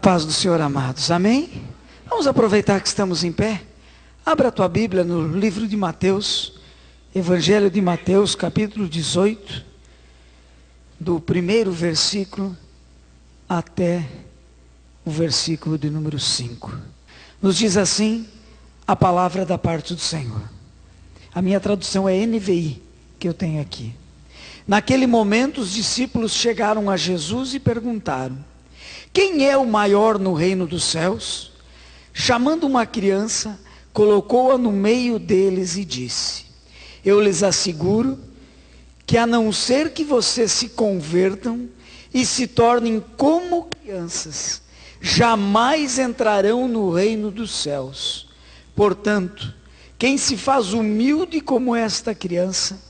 paz do Senhor, amados, amém? Vamos aproveitar que estamos em pé. Abra a tua Bíblia no livro de Mateus, Evangelho de Mateus, capítulo 18, do primeiro versículo até o versículo de número 5. Nos diz assim a palavra da parte do Senhor. A minha tradução é NVI, que eu tenho aqui. Naquele momento os discípulos chegaram a Jesus e perguntaram: quem é o maior no reino dos céus? Chamando uma criança, colocou-a no meio deles e disse: eu lhes asseguro que, a não ser que vocês se convertam e se tornem como crianças, jamais entrarão no reino dos céus. Portanto, quem se faz humilde como esta criança,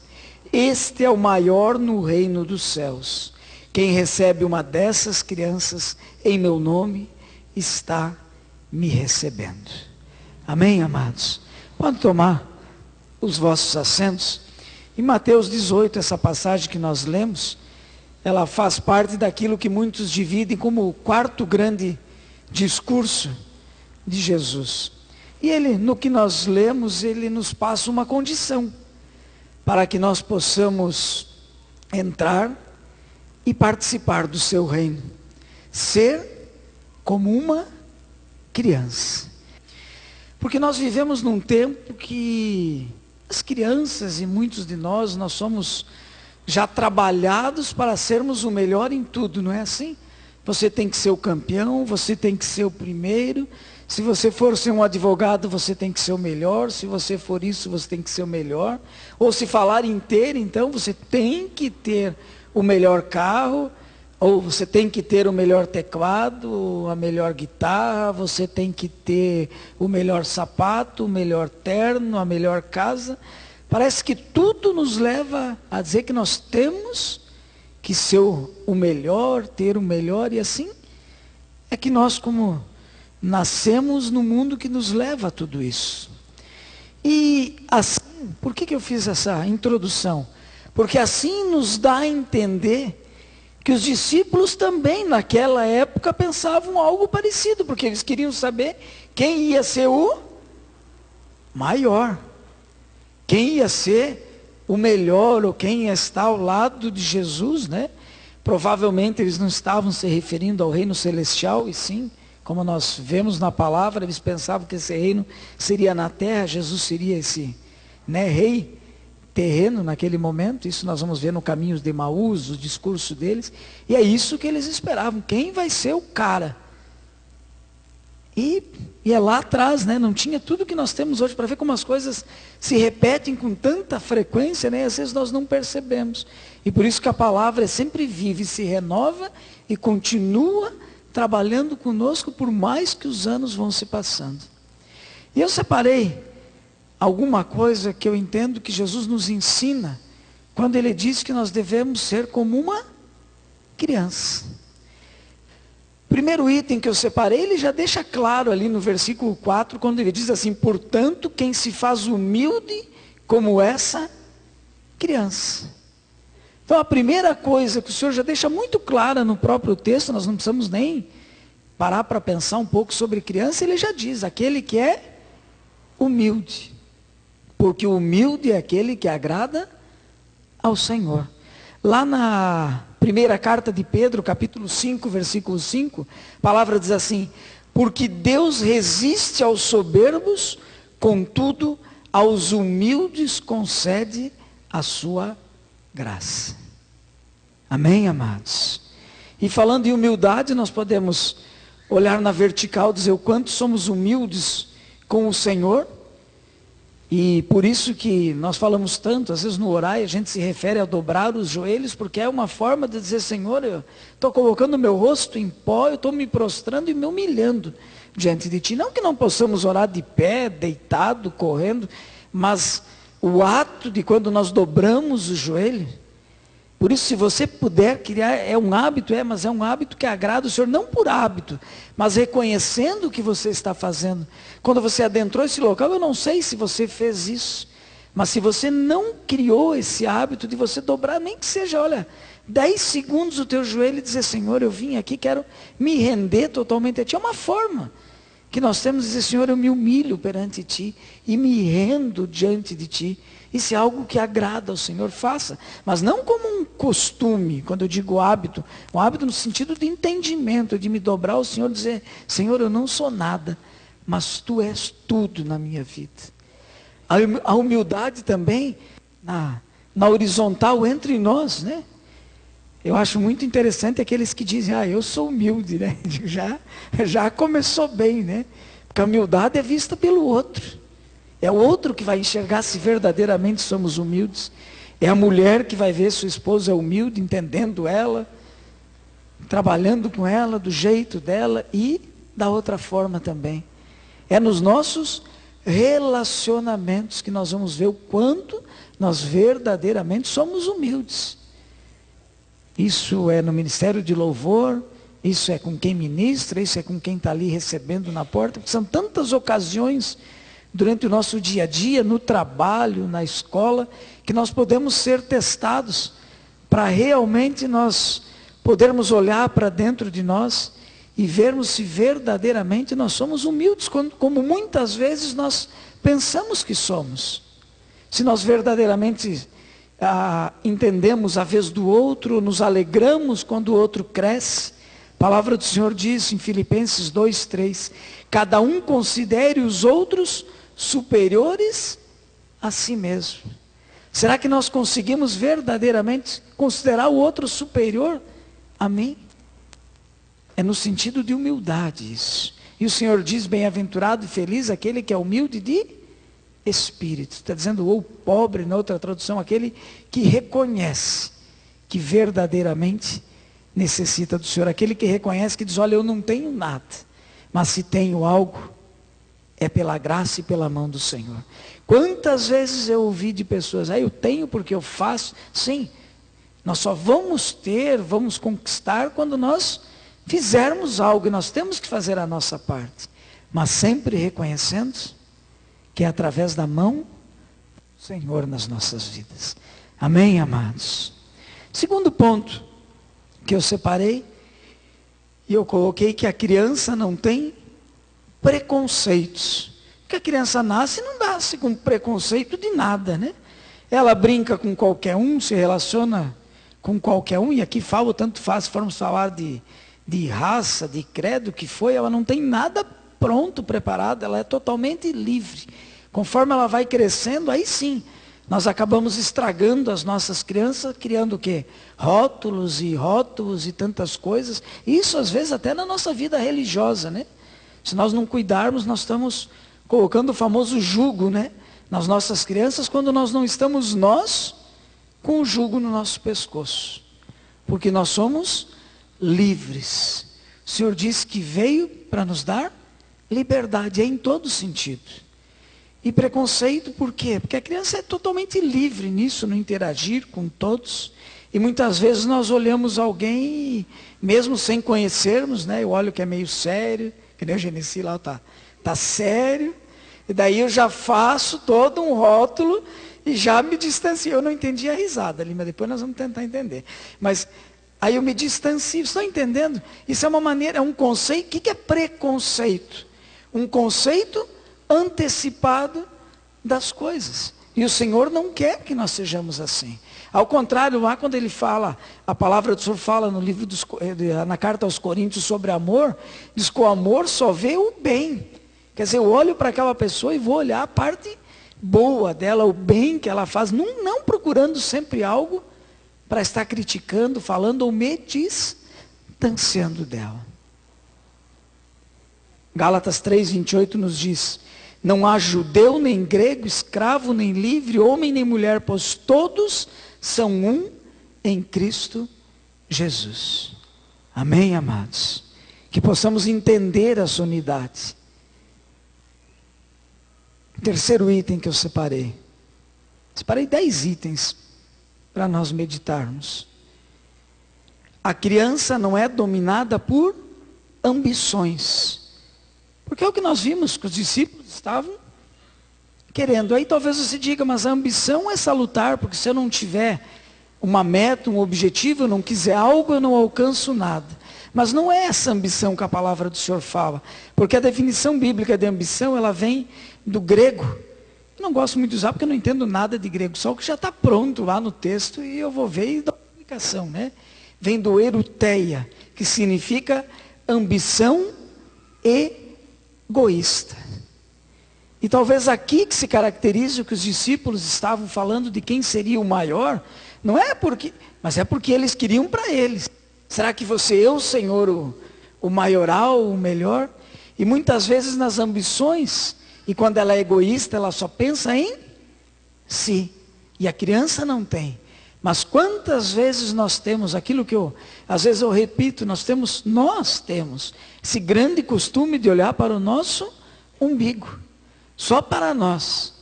este é o maior no reino dos céus. Quem recebe uma dessas crianças em meu nome, está me recebendo. Amém, amados? Pode tomar os vossos assentos. Em Mateus 18, essa passagem que nós lemos, ela faz parte daquilo que muitos dividem como o quarto grande discurso de Jesus. E ele, no que nós lemos, ele nos passa uma condição para que nós possamos entrar e participar do seu reino. Ser como uma criança. Porque nós vivemos num tempo que as crianças e muitos de nós somos já trabalhados para sermos o melhor em tudo, não é assim? Você tem que ser o campeão, você tem que ser o primeiro. Se você for ser um advogado, você tem que ser o melhor. Se você for isso, você tem que ser o melhor. Ou se falar em ter, então você tem que ter o melhor carro, ou você tem que ter o melhor teclado, a melhor guitarra, você tem que ter o melhor sapato, o melhor terno, a melhor casa. Parece que tudo nos leva a dizer que nós temos que ser o melhor, ter o melhor, e assim é que nós, como nascemos no mundo que nos leva a tudo isso. E assim, por que eu fiz essa introdução? Porque assim nos dá a entender que os discípulos também naquela época pensavam algo parecido, porque eles queriam saber quem ia ser o maior, quem ia ser o melhor, ou quem ia estar ao lado de Jesus, né? Provavelmente eles não estavam se referindo ao reino celestial, e sim, como nós vemos na palavra, eles pensavam que esse reino seria na terra, Jesus seria esse, rei terreno naquele momento. Isso nós vamos ver no Caminho de Emaús, o discurso deles, e é isso que eles esperavam, quem vai ser o cara? E é lá atrás, não tinha tudo que nós temos hoje, para ver como as coisas se repetem com tanta frequência, às vezes nós não percebemos. E por isso que a palavra sempre vive, se renova e continua trabalhando conosco, por mais que os anos vão se passando. E eu separei alguma coisa que eu entendo que Jesus nos ensina, quando ele diz que nós devemos ser como uma criança. Primeiro item que eu separei, ele já deixa claro ali no versículo 4, quando ele diz assim: portanto, quem se faz humilde como essa criança. Então a primeira coisa que o Senhor já deixa muito clara no próprio texto, nós não precisamos nem parar para pensar um pouco sobre criança, ele já diz: aquele que é humilde. Porque o humilde é aquele que agrada ao Senhor. Lá na primeira carta de Pedro, capítulo 5, versículo 5, a palavra diz assim: porque Deus resiste aos soberbos, contudo, aos humildes concede a sua graça. Amém, amados? E falando em humildade, nós podemos olhar na vertical e dizer o quanto somos humildes com o Senhor. E por isso que nós falamos tanto, às vezes no orar a gente se refere a dobrar os joelhos, porque é uma forma de dizer: Senhor, eu estou colocando o meu rosto em pó, eu estou me prostrando e me humilhando diante de Ti. Não que não possamos orar de pé, deitado, correndo, mas o ato de quando nós dobramos o joelho. Por isso, se você puder criar, é um hábito, mas é um hábito que agrada o Senhor, não por hábito, mas reconhecendo o que você está fazendo. Quando você adentrou esse local, eu não sei se você fez isso, mas se você não criou esse hábito de você dobrar, nem que seja, 10 segundos o teu joelho e dizer: Senhor, eu vim aqui, quero me render totalmente a Ti. É uma forma que nós temos de dizer: Senhor, eu me humilho perante Ti e me rendo diante de Ti. Isso é algo que agrada ao Senhor, faça. Mas não como um costume, quando eu digo hábito. Um hábito no sentido de entendimento, de me dobrar ao Senhor e dizer: Senhor, eu não sou nada, mas Tu és tudo na minha vida. A humildade também, na horizontal entre nós, né? Eu acho muito interessante aqueles que dizem: eu sou humilde, né? Já começou bem, né? Porque a humildade é vista pelo outro. É o outro que vai enxergar se verdadeiramente somos humildes. É a mulher que vai ver sua esposa é humilde, entendendo ela, trabalhando com ela do jeito dela e da outra forma também. É nos nossos relacionamentos que nós vamos ver o quanto nós verdadeiramente somos humildes. Isso é no ministério de louvor, isso é com quem ministra, isso é com quem está ali recebendo na porta, porque são tantas ocasiões durante o nosso dia a dia, no trabalho, na escola, que nós podemos ser testados para realmente nós podermos olhar para dentro de nós e vermos se verdadeiramente nós somos humildes, como muitas vezes nós pensamos que somos. Se nós verdadeiramente entendemos a vez do outro, nos alegramos quando o outro cresce. A palavra do Senhor diz em Filipenses 2:3, cada um considere os outros superiores a si mesmo. Será que nós conseguimos verdadeiramente considerar o outro superior a mim? É no sentido de humildade isso. E o Senhor diz: bem-aventurado e feliz aquele que é humilde de espírito. Está dizendo ou pobre, na outra tradução, aquele que reconhece que verdadeiramente necessita do Senhor. Aquele que reconhece, que diz: olha, eu não tenho nada, mas se tenho algo, é pela graça e pela mão do Senhor. Quantas vezes eu ouvi de pessoas: eu tenho porque eu faço. Sim, nós só vamos ter, vamos conquistar quando nós fizermos algo, e nós temos que fazer a nossa parte, mas sempre reconhecendo que é através da mão do Senhor nas nossas vidas. Amém, amados? Segundo ponto que eu separei, e eu coloquei que a criança não tem preconceitos. Porque a criança nasce e não nasce com preconceito de nada, né? Ela brinca com qualquer um, se relaciona com qualquer um, e aqui falo, tanto faz, se formos falar de raça, de credo, que foi, ela não tem nada pronto, preparado, ela é totalmente livre. Conforme ela vai crescendo, aí sim, nós acabamos estragando as nossas crianças, criando o quê? Rótulos e tantas coisas. Isso às vezes até na nossa vida religiosa, né? Se nós não cuidarmos, nós estamos colocando o famoso jugo, né, nas nossas crianças, quando nós não estamos nós com o jugo no nosso pescoço. Porque nós somos livres. O Senhor disse que veio para nos dar liberdade, é em todo sentido. E preconceito por quê? Porque a criança é totalmente livre nisso, no interagir com todos. E muitas vezes nós olhamos alguém, mesmo sem conhecermos, né? Eu olho que é meio sério, que nem o Genesi lá, tá sério. E daí eu já faço todo um rótulo e já me distancio. Eu não entendi a risada ali, mas depois nós vamos tentar entender. Mas aí eu me distancio, estão entendendo? Isso é uma maneira, é um conceito. O que é preconceito? Um conceito antecipado das coisas. E o Senhor não quer que nós sejamos assim. Ao contrário, lá quando ele fala, a palavra do Senhor fala no livro na carta aos Coríntios sobre amor, diz que o amor só vê o bem. Quer dizer, eu olho para aquela pessoa e vou olhar a parte boa dela, o bem que ela faz, não procurando sempre algo para estar criticando, falando ou me distanciando dela. Gálatas 3:28 nos diz: não há judeu nem grego, escravo nem livre, homem nem mulher, pois todos são um em Cristo Jesus. Amém, amados? Que possamos entender essa unidade. Terceiro item que eu separei. Separei 10 itens para nós meditarmos. A criança não é dominada por ambições. Porque é o que nós vimos que os discípulos estavam querendo. Aí talvez você diga: mas a ambição é salutar, porque se eu não tiver uma meta, um objetivo, eu não quiser algo, eu não alcanço nada. Mas não é essa ambição que a palavra do Senhor fala. Porque a definição bíblica de ambição, ela vem do grego. Eu não gosto muito de usar porque eu não entendo nada de grego, só o que já está pronto lá no texto e eu vou ver e dar uma explicação, né? Vem do eruteia, que significa ambição egoísta. E talvez aqui que se caracterize o que os discípulos estavam falando de quem seria o maior, não é porque, mas é porque eles queriam para eles. Será que você é o Senhor, o maioral, o melhor? E muitas vezes nas ambições, e quando ela é egoísta, ela só pensa em si. E a criança não tem. Mas quantas vezes nós temos aquilo que às vezes eu repito, nós temos esse grande costume de olhar para o nosso umbigo. Só para nós.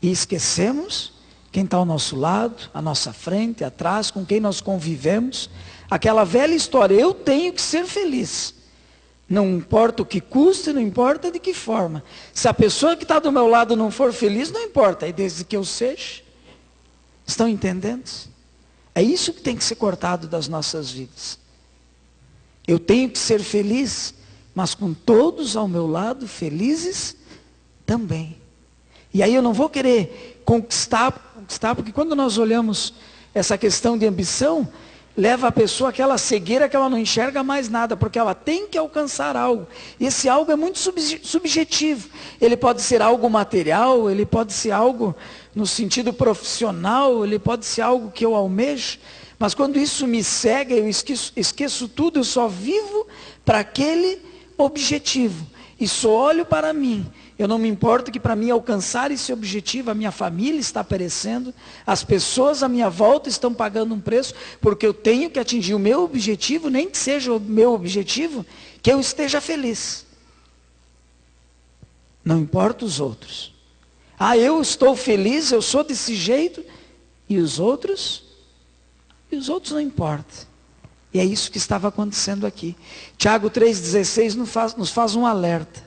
E esquecemos quem está ao nosso lado, à nossa frente, atrás, com quem nós convivemos. Aquela velha história, eu tenho que ser feliz. Não importa o que custe, não importa de que forma. Se a pessoa que está do meu lado não for feliz, não importa, é desde que eu seja. Estão entendendo? É isso que tem que ser cortado das nossas vidas. Eu tenho que ser feliz, mas com todos ao meu lado felizes também. E aí eu não vou querer conquistar, porque quando nós olhamos essa questão de ambição, leva a pessoa àquela cegueira que ela não enxerga mais nada, porque ela tem que alcançar algo. E esse algo é muito subjetivo. Ele pode ser algo material, ele pode ser algo no sentido profissional, ele pode ser algo que eu almejo, mas quando isso me cega, eu esqueço tudo, eu só vivo para aquele objetivo. E só olho para mim. Eu não me importo que para mim alcançar esse objetivo, a minha família está perecendo, as pessoas à minha volta estão pagando um preço, porque eu tenho que atingir o meu objetivo, nem que seja o meu objetivo, que eu esteja feliz. Não importa os outros. Ah, eu estou feliz, eu sou desse jeito, e os outros? E os outros não importam. E é isso que estava acontecendo aqui. Tiago 3,16 nos faz um alerta.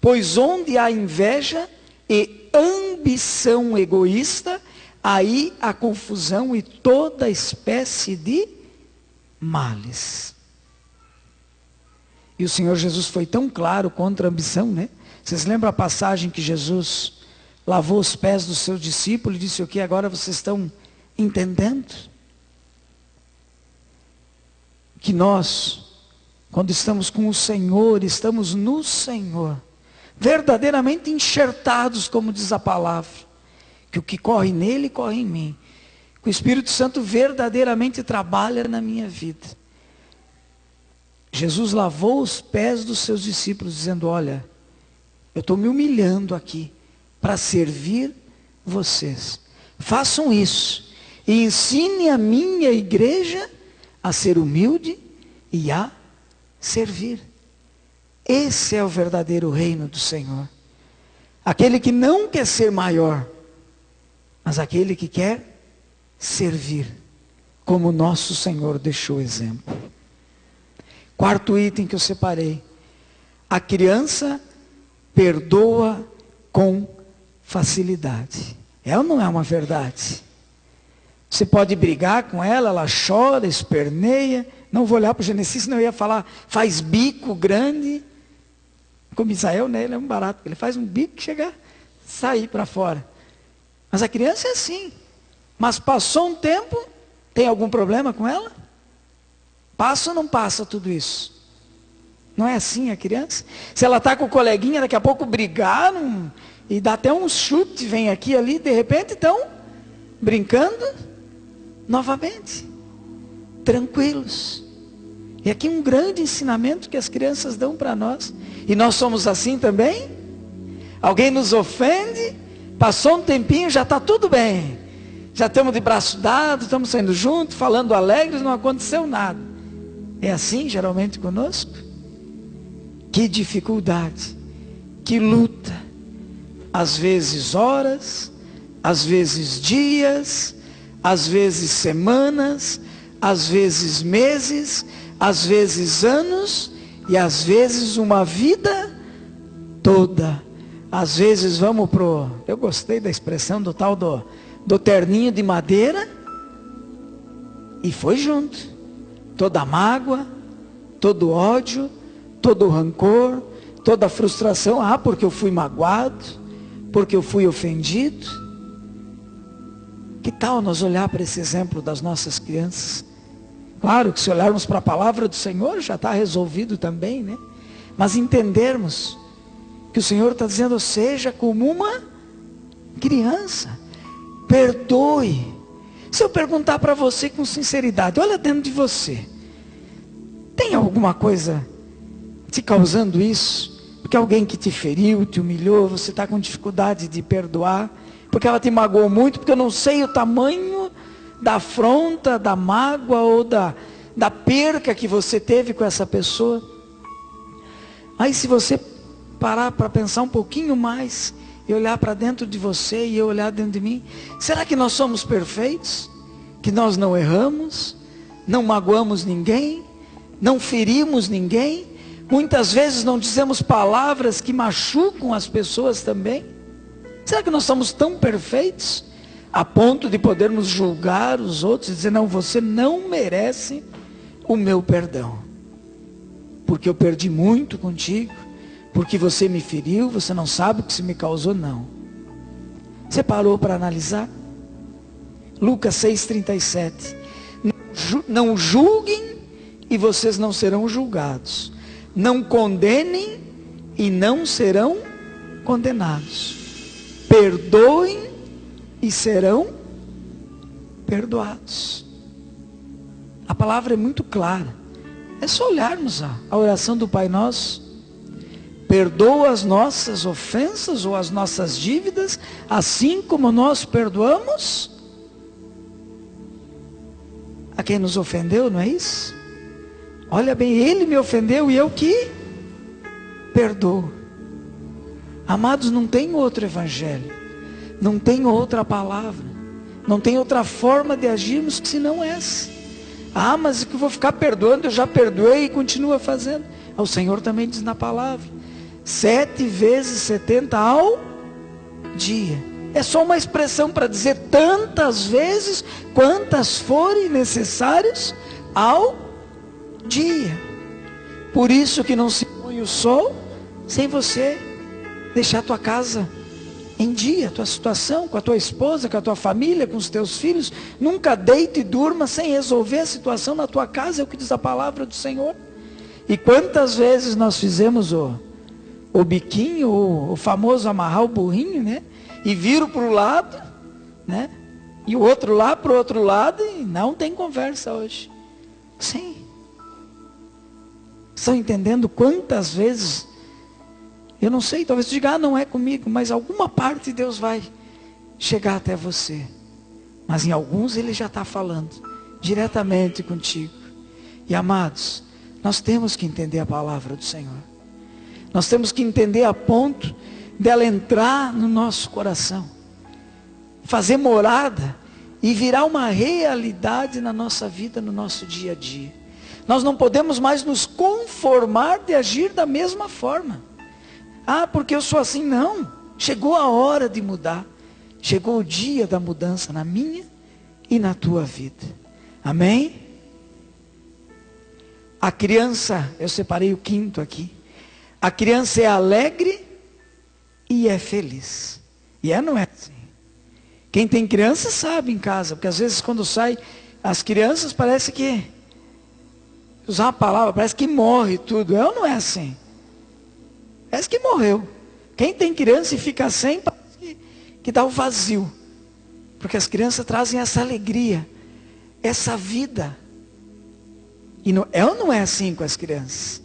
Pois onde há inveja e ambição egoísta, aí há confusão e toda espécie de males. E o Senhor Jesus foi tão claro contra a ambição, né? Vocês lembram a passagem que Jesus lavou os pés dos seus discípulos e disse o que? Agora vocês estão entendendo? Que nós, quando estamos com o Senhor, estamos no Senhor, verdadeiramente enxertados, como diz a palavra, que o que corre nele, corre em mim, que o Espírito Santo verdadeiramente trabalha na minha vida. Jesus lavou os pés dos seus discípulos, dizendo, olha, eu estou me humilhando aqui, para servir vocês. Façam isso, e ensine a minha igreja a ser humilde e a servir. Esse é o verdadeiro reino do Senhor. Aquele que não quer ser maior, mas aquele que quer servir, como nosso Senhor deixou exemplo. Quarto item que eu separei. A criança perdoa com facilidade. É ou não é uma verdade? Você pode brigar com ela, ela chora, esperneia. Não vou olhar para o Genesi, senão eu ia falar, faz bico grande. Como Israel, né? Ele é um barato. Ele faz um bico que chega a sair para fora. Mas a criança é assim. Mas passou um tempo, tem algum problema com ela? Passa ou não passa tudo isso? Não é assim a criança? Se ela está com o coleguinha, daqui a pouco brigaram, e dá até um chute, vem aqui ali, de repente estão brincando novamente. Tranquilos. E aqui um grande ensinamento que as crianças dão para nós. E nós somos assim também? Alguém nos ofende, passou um tempinho, já está tudo bem. Já estamos de braço dado, estamos saindo juntos, falando alegres, não aconteceu nada. É assim geralmente conosco? Que dificuldade, que luta. Às vezes horas, às vezes dias, às vezes semanas, às vezes meses, às vezes anos e às vezes uma vida toda. Às vezes vamos eu gostei da expressão do tal do terninho de madeira e foi junto. Toda a mágoa, todo o ódio, todo o rancor, toda a frustração. Ah, porque eu fui magoado, porque eu fui ofendido. Que tal nós olhar para esse exemplo das nossas crianças? Claro que se olharmos para a palavra do Senhor, já está resolvido também, né? Mas entendermos que o Senhor está dizendo, seja como uma criança. Perdoe. Se eu perguntar para você com sinceridade, olha dentro de você. Tem alguma coisa te causando isso? Porque alguém que te feriu, te humilhou, você está com dificuldade de perdoar, porque ela te magoou muito, porque eu não sei o tamanho da afronta, da mágoa ou da perca que você teve com essa pessoa. Aí se você parar para pensar um pouquinho mais, e olhar para dentro de você e eu olhar dentro de mim, será que nós somos perfeitos? Que nós não erramos, não magoamos ninguém, não ferimos ninguém, muitas vezes não dizemos palavras que machucam as pessoas também? Será que nós somos tão perfeitos a ponto de podermos julgar os outros e dizer, não, você não merece o meu perdão, porque eu perdi muito contigo, porque você me feriu, você não sabe o que se me causou? Não. Você parou para analisar? Lucas 6,37. Não julguem e vocês não serão julgados. Não condenem e não serão condenados. Perdoem e serão perdoados. A palavra é muito clara. É só olharmos a oração do Pai Nosso. Perdoa as nossas ofensas ou as nossas dívidas, assim como nós perdoamos a quem nos ofendeu, não é isso? Olha bem, ele me ofendeu e eu que perdoo. Amados, não tem outro evangelho, não tem outra palavra, não tem outra forma de agirmos que senão essa. Ah, mas que eu vou ficar perdoando, eu já perdoei e continua fazendo. O Senhor também diz na palavra, 7 vezes 70 ao dia. É só uma expressão para dizer tantas vezes, quantas forem necessárias ao dia. Por isso que não se põe o sol sem você deixar a tua casa em dia, a tua situação, com a tua esposa, com a tua família, com os teus filhos. Nunca deite e durma sem resolver a situação na tua casa, é o que diz a palavra do Senhor. E quantas vezes nós fizemos o biquinho, o famoso amarrar o burrinho, né? E viro para o lado, né? E o outro lá para o outro lado, e não tem conversa hoje. Sim. Estão entendendo quantas vezes, eu não sei, talvez você diga, não é comigo, mas alguma parte Deus vai chegar até você. Mas em alguns Ele já está falando diretamente contigo. E amados, nós temos que entender a palavra do Senhor. Nós temos que entender a ponto dela entrar no nosso coração, fazer morada e virar uma realidade na nossa vida, no nosso dia a dia. Nós não podemos mais nos conformar de agir da mesma forma. Ah, porque eu sou assim. Não, chegou a hora de mudar. Chegou o dia da mudança na minha e na tua vida. Amém? A criança, eu separei o 5º aqui. A criança é alegre e é feliz. E não é assim. Quem tem criança sabe em casa, porque às vezes quando sai as crianças parece que, usar uma palavra, parece que morre tudo. Não é assim. Parece que morreu. Quem tem criança e fica sem, parece que dá o vazio. Porque as crianças trazem essa alegria, essa vida. E não é assim com as crianças.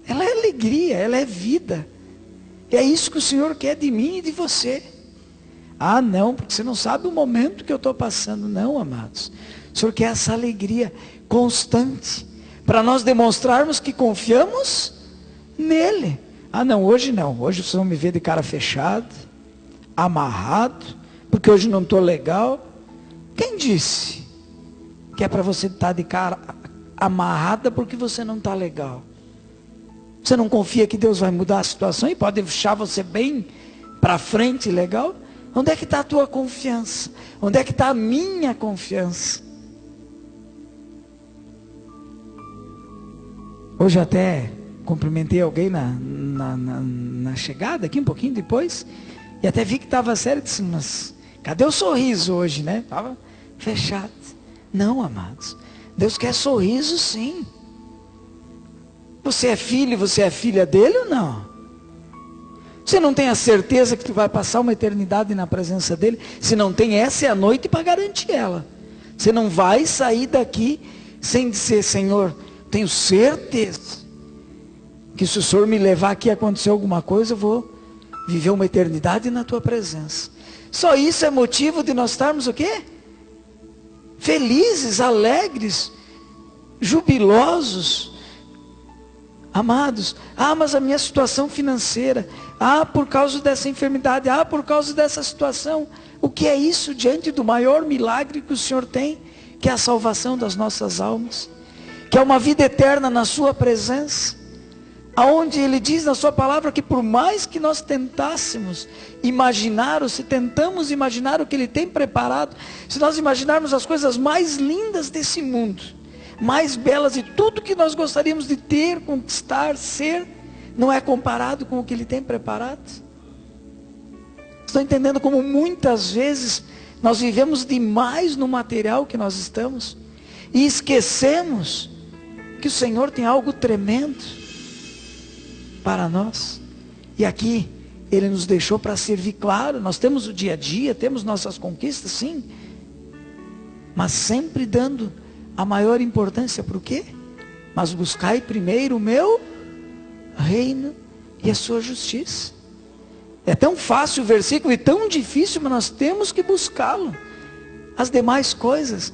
Ela é alegria, ela é vida. E é isso que o Senhor quer de mim e de você. Ah, não, porque você não sabe o momento que eu estou passando. Não, amados. O Senhor quer essa alegria constante, para nós demonstrarmos que confiamos nele. Ah, não, hoje não. Hoje vocês vão me ver de cara fechada, amarrado, porque hoje não estou legal. Quem disse que é para você estar de cara amarrada porque você não está legal? Você não confia que Deus vai mudar a situação e pode deixar você bem para frente, legal? Onde é que está a tua confiança? Onde é que está a minha confiança? Hoje até cumprimentei alguém na chegada, aqui um pouquinho depois, e até vi que estava sério, disse, mas cadê o sorriso hoje, né? Estava fechado. Não, amados, Deus quer sorriso sim. Você é filho, você é filha dele ou não? Você não tem a certeza que tu vai passar uma eternidade na presença dele? Se não tem, essa é a noite para garantir ela. Você não vai sair daqui sem dizer, Senhor, tenho certeza que se o Senhor me levar aqui e acontecer alguma coisa, eu vou viver uma eternidade na tua presença. Só isso é motivo de nós estarmos o quê? Felizes, alegres, jubilosos. Amados, mas a minha situação financeira, por causa dessa enfermidade, por causa dessa situação. O que é isso diante do maior milagre que o Senhor tem, que é a salvação das nossas almas, que é uma vida eterna na sua presença, aonde Ele diz na sua palavra que por mais que nós tentássemos imaginar, ou se tentamos imaginar o que Ele tem preparado, se nós imaginarmos as coisas mais lindas desse mundo, mais belas de tudo que nós gostaríamos de ter, conquistar, ser, não é comparado com o que Ele tem preparado. Estão entendendo como muitas vezes nós vivemos demais no material que nós estamos e esquecemos que o Senhor tem algo tremendo para nós, e aqui Ele nos deixou para servir. Claro, nós temos o dia a dia, temos nossas conquistas, sim, mas sempre dando a maior importância para o quê? Mas buscai primeiro o meu reino e a sua justiça. É tão fácil o versículo e tão difícil, mas nós temos que buscá-lo. As demais coisas,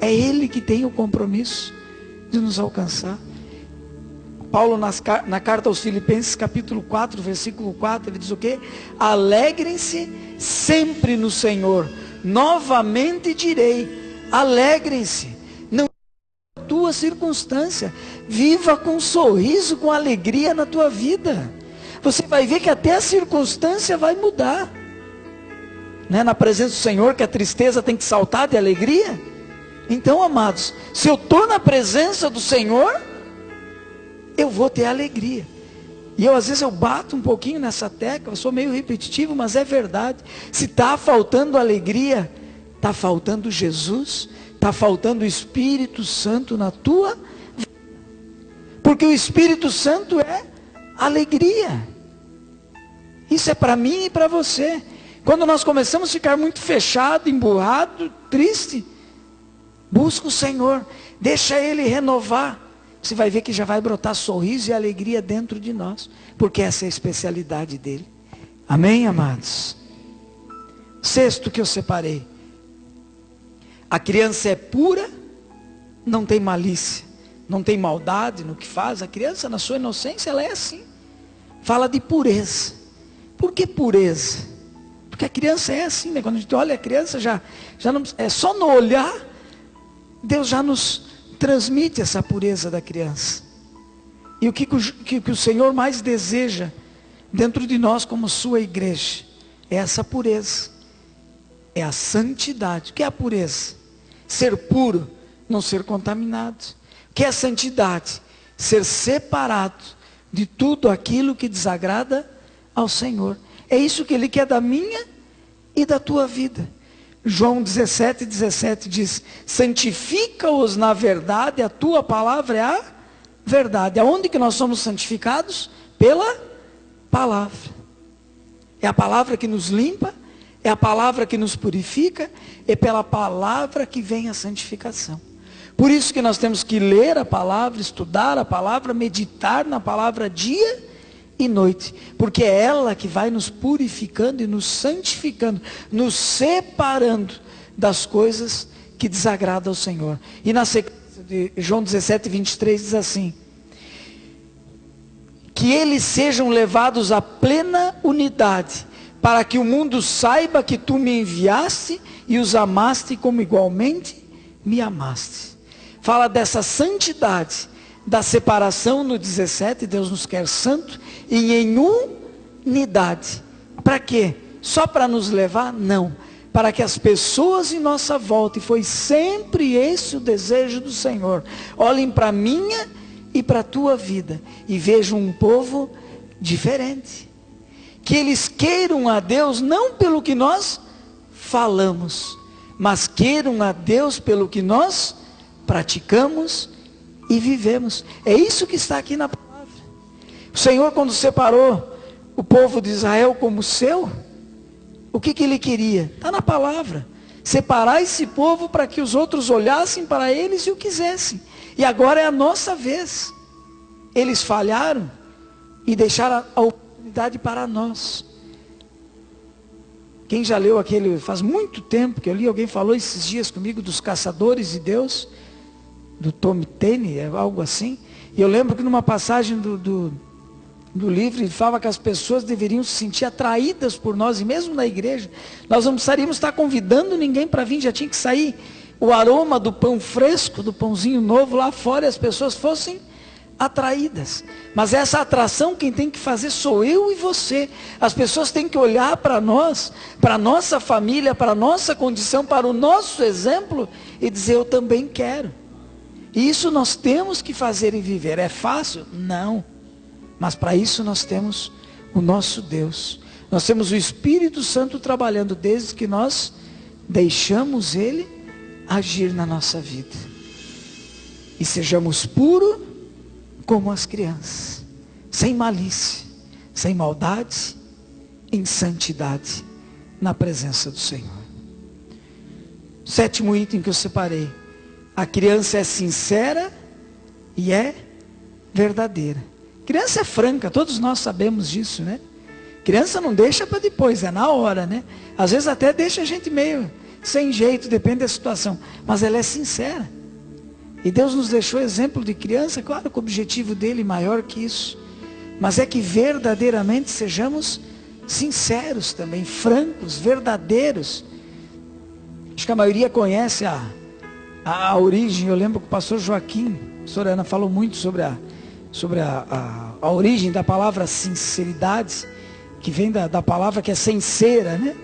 é Ele que tem o compromisso de nos alcançar. Paulo na carta aos Filipenses, capítulo 4, versículo 4, ele diz o quê? Alegrem-se sempre no Senhor. Novamente direi, alegrem-se. Não é a tua circunstância. Viva com um sorriso, com alegria na tua vida. Você vai ver que até a circunstância vai mudar. Não é na presença do Senhor que a tristeza tem que saltar de alegria? Então, amados, se eu estou na presença do Senhor, eu vou ter alegria. E às vezes eu bato um pouquinho nessa tecla, eu sou meio repetitivo, mas é verdade. Se está faltando alegria, está faltando Jesus, está faltando o Espírito Santo na tua vida. Porque o Espírito Santo é alegria. Isso é para mim e para você. Quando nós começamos a ficar muito fechado, emburrado, triste, busca o Senhor, deixa Ele renovar. Você vai ver que já vai brotar sorriso e alegria dentro de nós, porque essa é a especialidade dele. Amém, amados? Sexto que eu separei: a criança é pura, não tem malícia, não tem maldade no que faz. A criança, na sua inocência, ela é assim. Fala de pureza. Por que pureza? Porque a criança é assim, né? Quando a gente olha a criança, já não, é só no olhar, Deus já nos transmite essa pureza da criança. E o que o Senhor mais deseja dentro de nós como sua igreja é essa pureza, é a santidade. O que é a pureza? Ser puro, não ser contaminado. O que é a santidade? Ser separado de tudo aquilo que desagrada ao Senhor. É isso que Ele quer da minha e da tua vida. João 17:17 diz: santifica-os na verdade, a tua palavra é a verdade. Aonde que nós somos santificados? Pela palavra. É a palavra que nos limpa, é a palavra que nos purifica, é pela palavra que vem a santificação. Por isso que nós temos que ler a palavra, estudar a palavra, meditar na palavra dia e noite, porque é ela que vai nos purificando e nos santificando, nos separando das coisas que desagradam ao Senhor. E na sequência de João 17:23 diz assim: que eles sejam levados à plena unidade, para que o mundo saiba que tu me enviaste e os amaste como igualmente me amaste. Fala dessa santidade, da separação no 17, Deus nos quer santo e em unidade. Para quê? Só para nos levar? Não. Para que as pessoas em nossa volta, e foi sempre esse o desejo do Senhor, olhem para a minha e para a tua vida, e vejam um povo diferente. Que eles queiram a Deus não pelo que nós falamos, mas queiram a Deus pelo que nós praticamos e vivemos. É isso que está aqui na palavra. O Senhor, quando separou o povo de Israel como seu, o que ele queria? Está na palavra. Separar esse povo para que os outros olhassem para eles e o quisessem. E agora é a nossa vez. Eles falharam e deixaram a oportunidade para nós. Quem já leu aquele, faz muito tempo que eu li, alguém falou esses dias comigo dos Caçadores de Deus, do Tom Tenney, algo assim. E eu lembro que numa passagem do livro, ele falava que as pessoas deveriam se sentir atraídas por nós, e mesmo na igreja, nós não precisaríamos estar convidando ninguém para vir, já tinha que sair o aroma do pão fresco, do pãozinho novo lá fora, e as pessoas fossem atraídas. Mas essa atração quem tem que fazer sou eu e você. As pessoas têm que olhar para nós, para a nossa família, para a nossa condição, para o nosso exemplo, e dizer, eu também quero. E isso nós temos que fazer e viver. É fácil? Não. Mas para isso nós temos o nosso Deus. Nós temos o Espírito Santo trabalhando desde que nós deixamos Ele agir na nossa vida. E sejamos puros como as crianças, sem malícia, sem maldade, em santidade, na presença do Senhor. 7º item que eu separei. A criança é sincera e é verdadeira. Criança é franca, todos nós sabemos disso, né? Criança não deixa para depois, é na hora, né? Às vezes até deixa a gente meio sem jeito, depende da situação. Mas ela é sincera. E Deus nos deixou exemplo de criança, claro que o objetivo dele é maior que isso. Mas é que verdadeiramente sejamos sinceros também, francos, verdadeiros. Acho que a maioria conhece a origem. Eu lembro que o pastor Joaquim, a pastora Ana falou muito sobre a origem da palavra sinceridade, que vem da palavra que é sincera, né?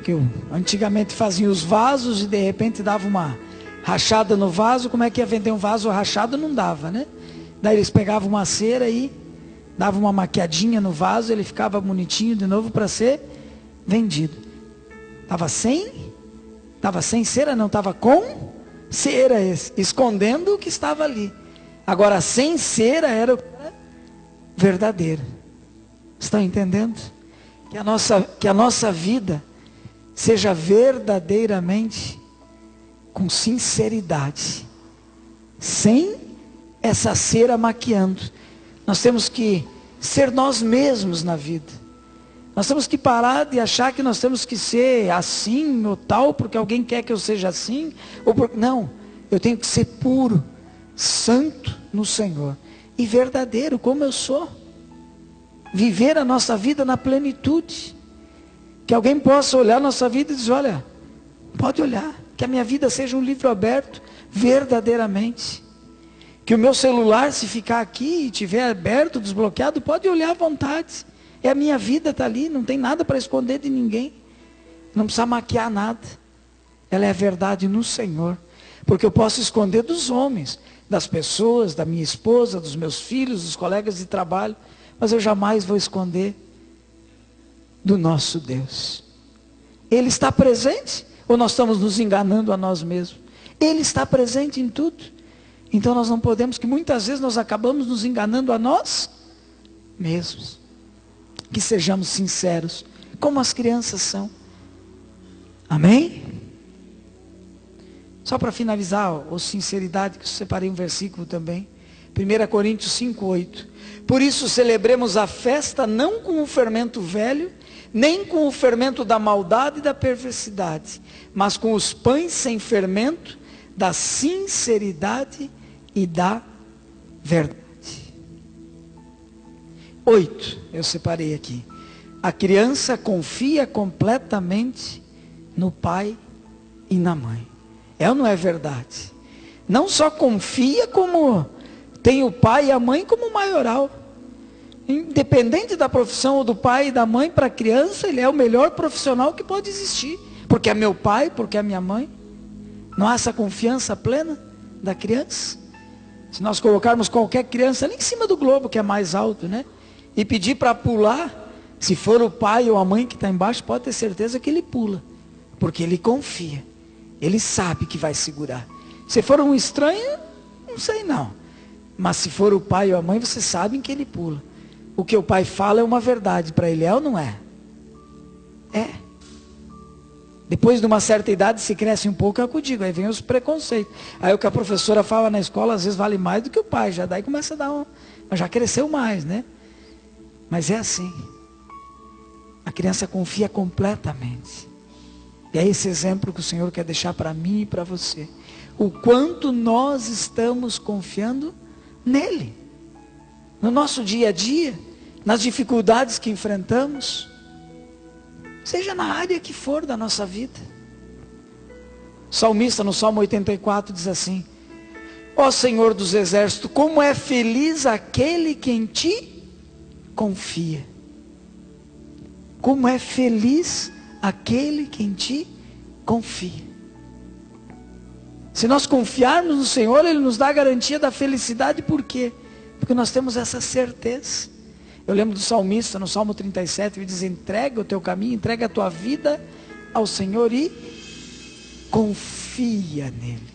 Que antigamente faziam os vasos e de repente dava uma rachada no vaso. Como é que ia vender um vaso rachado? Não dava, né? Daí eles pegavam uma cera e davam uma maquiadinha no vaso, ele ficava bonitinho de novo para ser vendido. Estava sem cera, não, estava com cera, escondendo o que estava ali. Agora sem cera era o verdadeiro. Estão entendendo? Que a nossa vida seja verdadeiramente com sinceridade, sem essa cera maquiando. Nós temos que ser nós mesmos na vida. Nós temos que parar de achar que nós temos que ser assim ou tal, porque alguém quer que eu seja assim. Não, eu tenho que ser puro, santo no Senhor e verdadeiro como eu sou. Viver a nossa vida na plenitude. Que alguém possa olhar a nossa vida e dizer, olha, pode olhar. Que a minha vida seja um livro aberto verdadeiramente. Que o meu celular, se ficar aqui e estiver aberto, desbloqueado, pode olhar à vontade. É a minha vida, está ali, não tem nada para esconder de ninguém. Não precisa maquiar nada. Ela é a verdade no Senhor. Porque eu posso esconder dos homens, das pessoas, da minha esposa, dos meus filhos, dos colegas de trabalho. Mas eu jamais vou esconder do nosso Deus. Ele está presente? Ou nós estamos nos enganando a nós mesmos? Ele está presente em tudo. Então nós não podemos, que muitas vezes nós acabamos nos enganando a nós mesmos. Que sejamos sinceros, como as crianças são. Amém? Só para finalizar, a sinceridade, que eu separei um versículo também. 1 Coríntios 5:8. Por isso celebremos a festa não com o fermento velho, nem com o fermento da maldade e da perversidade, mas com os pães sem fermento, da sinceridade e da verdade. 8, eu separei aqui. A criança confia completamente no pai e na mãe. É ou não é verdade? Não só confia, como tem o pai e a mãe como maioral. Independente da profissão ou do pai e da mãe, para a criança, ele é o melhor profissional que pode existir. Porque é meu pai, porque é minha mãe. Não há essa confiança plena da criança? Se nós colocarmos qualquer criança ali em cima do globo, que é mais alto, né? E pedir para pular, se for o pai ou a mãe que está embaixo, pode ter certeza que ele pula. Porque ele confia. Ele sabe que vai segurar. Se for um estranho, não sei não. Mas se for o pai ou a mãe, vocês sabem que ele pula. O que o pai fala é uma verdade para ele, é ou não é? É. Depois de uma certa idade, se cresce um pouco, é o que eu digo, aí vem os preconceitos. Aí o que a professora fala na escola, às vezes vale mais do que o pai, já daí começa a dar um... Mas já cresceu mais, né? Mas é assim. A criança confia completamente. E é esse exemplo que o Senhor quer deixar para mim e para você. O quanto nós estamos confiando nele. No nosso dia a dia, nas dificuldades que enfrentamos, seja na área que for da nossa vida. O salmista no Salmo 84 diz assim: ó Senhor dos exércitos, como é feliz aquele que em ti confia. Como é feliz aquele que em ti confia. Se nós confiarmos no Senhor, Ele nos dá a garantia da felicidade. Por quê? Porque nós temos essa certeza. Eu lembro do salmista no Salmo 37, ele diz: entrega o teu caminho, entrega a tua vida ao Senhor e confia nele.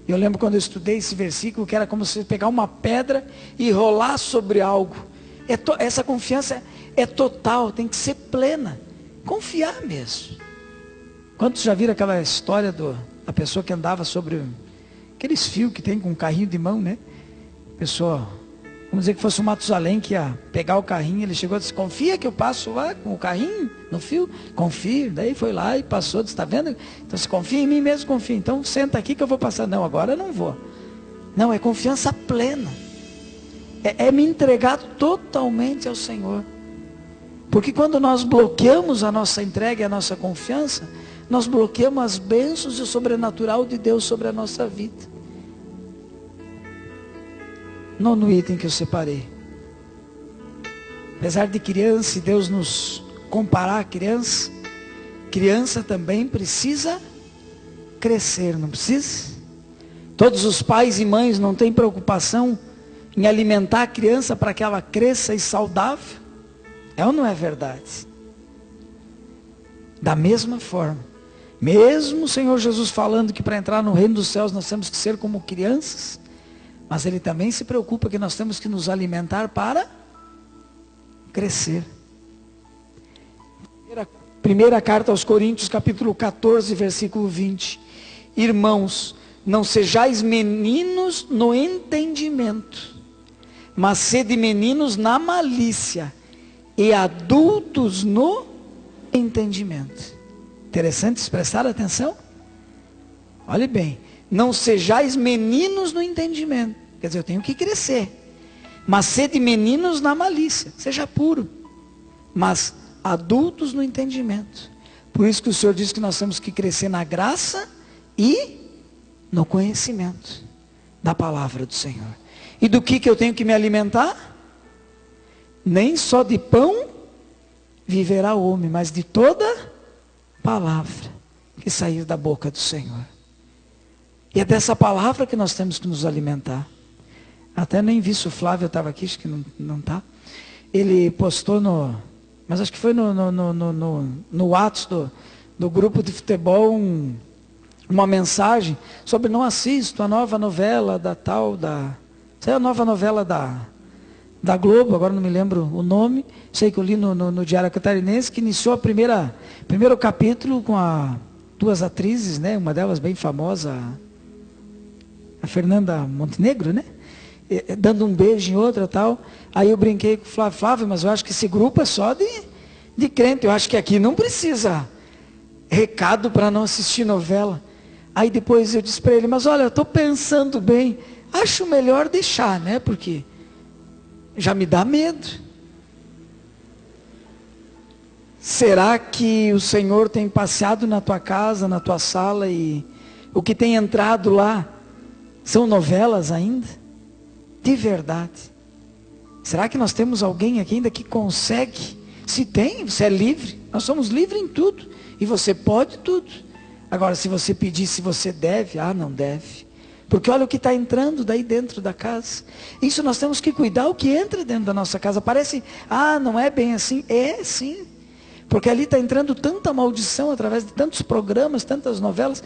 Eu lembro quando eu estudei esse versículo, que era como se pegar uma pedra e rolar sobre algo. Essa confiança é total, tem que ser plena. Confiar mesmo. Quantos já viram aquela história da pessoa que andava sobre aqueles fios que tem com um carrinho de mão, né? Pessoa, vamos dizer que fosse o Matusalém que ia pegar o carrinho, ele chegou e disse: confia que eu passo lá com o carrinho no fio? Confio. Daí foi lá e passou, disse: está vendo? Então se confia em mim mesmo, confia. Então senta aqui que eu vou passar. Não, agora eu não vou. Não, é confiança plena. É me entregar totalmente ao Senhor. Porque quando nós bloqueamos a nossa entrega e a nossa confiança, nós bloqueamos as bênçãos e o sobrenatural de Deus sobre a nossa vida. Nono item que eu separei. Apesar de criança e Deus nos comparar a criança, criança também precisa crescer, não precisa? Todos os pais e mães não têm preocupação em alimentar a criança para que ela cresça e saudável? É ou não é verdade? Da mesma forma, mesmo o Senhor Jesus falando que para entrar no reino dos céus nós temos que ser como crianças, mas Ele também se preocupa que nós temos que nos alimentar para crescer. Primeira carta aos Coríntios, capítulo 14, versículo 20. Irmãos, não sejais meninos no entendimento, mas sede meninos na malícia, e adultos no entendimento. Interessante prestar atenção? Olhe bem, não sejais meninos no entendimento, quer dizer, eu tenho que crescer, mas sede meninos na malícia, seja puro, mas adultos no entendimento. Por isso que o Senhor diz que nós temos que crescer na graça e no conhecimento da palavra do Senhor. E do que eu tenho que me alimentar? Nem só de pão viverá o homem, mas de toda palavra que sair da boca do Senhor. E é dessa palavra que nós temos que nos alimentar. Até nem vi se o Flávio estava aqui, acho que não está. Ele postou mas acho que foi no Whats do grupo de futebol uma mensagem sobre: não assisto a nova novela sei a nova novela da Globo, agora não me lembro o nome, sei que eu li no Diário Catarinense, que iniciou primeiro capítulo com duas atrizes, né? Uma delas bem famosa, a Fernanda Montenegro, né? Dando um beijo em outra e tal. Aí eu brinquei com o Flávio, mas eu acho que esse grupo é só de crente, eu acho que aqui não precisa recado para não assistir novela. Aí depois eu disse para ele: mas olha, eu estou pensando bem, acho melhor deixar, né? Porque já me dá medo. Será que o Senhor tem passeado na tua casa, na tua sala, e o que tem entrado lá são novelas ainda? De verdade. Será que nós temos alguém aqui ainda que consegue? Se tem, você é livre. Nós somos livres em tudo. E você pode tudo. Agora, se você pedir se você deve, não deve. Porque olha o que está entrando daí dentro da casa. Isso nós temos que cuidar o que entra dentro da nossa casa. Parece, não é bem assim. É sim. Porque ali está entrando tanta maldição através de tantos programas, tantas novelas.